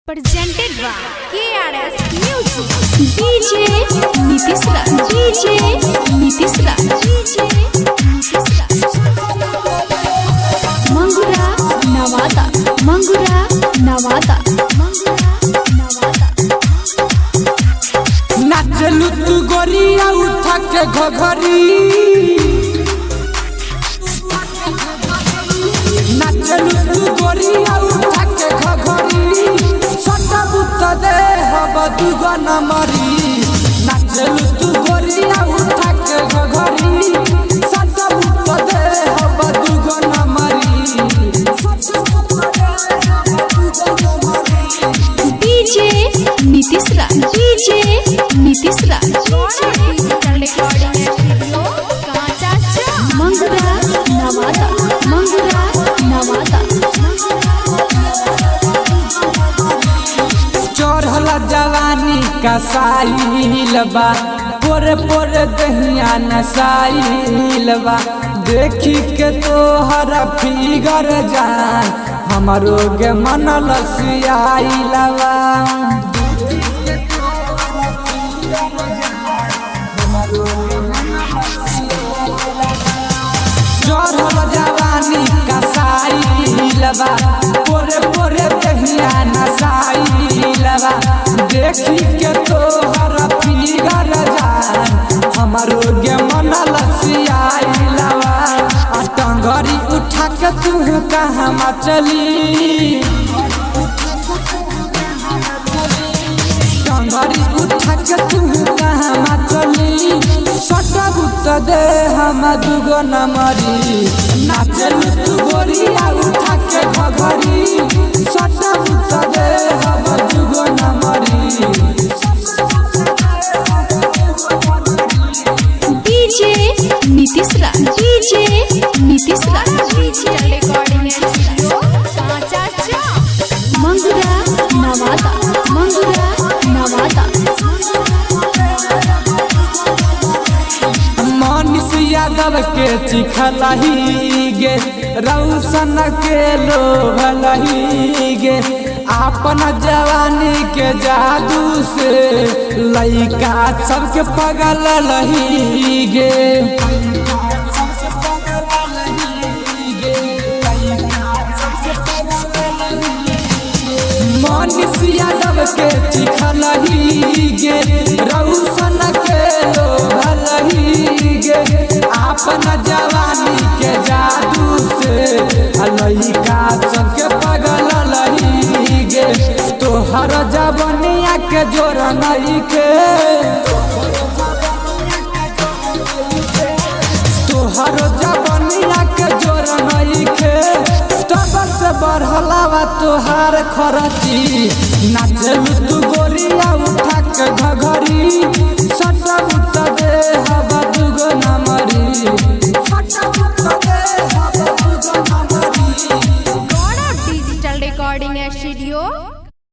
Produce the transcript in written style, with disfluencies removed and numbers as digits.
presented by KRS Music. DJ Nitish Raj. DJ Nitish Raj. DJ Nitish Raj. Mangura Nawada. Mangura Nawada. Mangura Nawada. नाचलू तू गोरिया उठा के घघरी, नाचलू तू गोरिया उठा के घघरी, सटा बुत दे हब दुगो नमरी। नाचलू तू गोरिया उठा के घघरी, सटा बुत दे हब दुगो नमरी। DJ Nitish Raj. DJ Nitish Raj. Mangura Nawada. Mangura Nawada. चढ़ल जवानी का साइल बा, पोरे पोरे दहिया नसाइल बा। देखी के तोहर फिगर जान हमरो के मन लसियाइल बा। चढ़ल जवानी का साइल बा, पोरे पोरे दहिया नसाइल बा। देखी के तोहर फिगर जान हमरो के मन लसियाइल बा। टंगरी उठा के तू कहाँ चली, टंगरी उठा के तू कहाँ चली, सटा बुत दे हम दुगो नमरी। नाचलू तू गोरिया उठा के घघरी, सटा बुत दे हम दुगो नमरी। DJ Nitish Raj. DJ Nitish Raj. Mangura Nawada. Mangura Nawada. Manish Yadav के चिखलही गे, रौशन के लोभलही गे। आपन जवानी के जादू से लइका सबके पगल लही गे। मनीष यादव के चिखलही गे, रौशन के लोभलही गे। आपन जवानी के जादू से लइका सबके पगल लही गे। तोहर जवनिया के जोर नहीं के, तोहर जवनिया के जोर नहीं के। तब से बढ़लावा तोहार खरची। नाचलू तू गोरिया उठा के घघरी, सटा बुत दे हवा दुगो नमरी।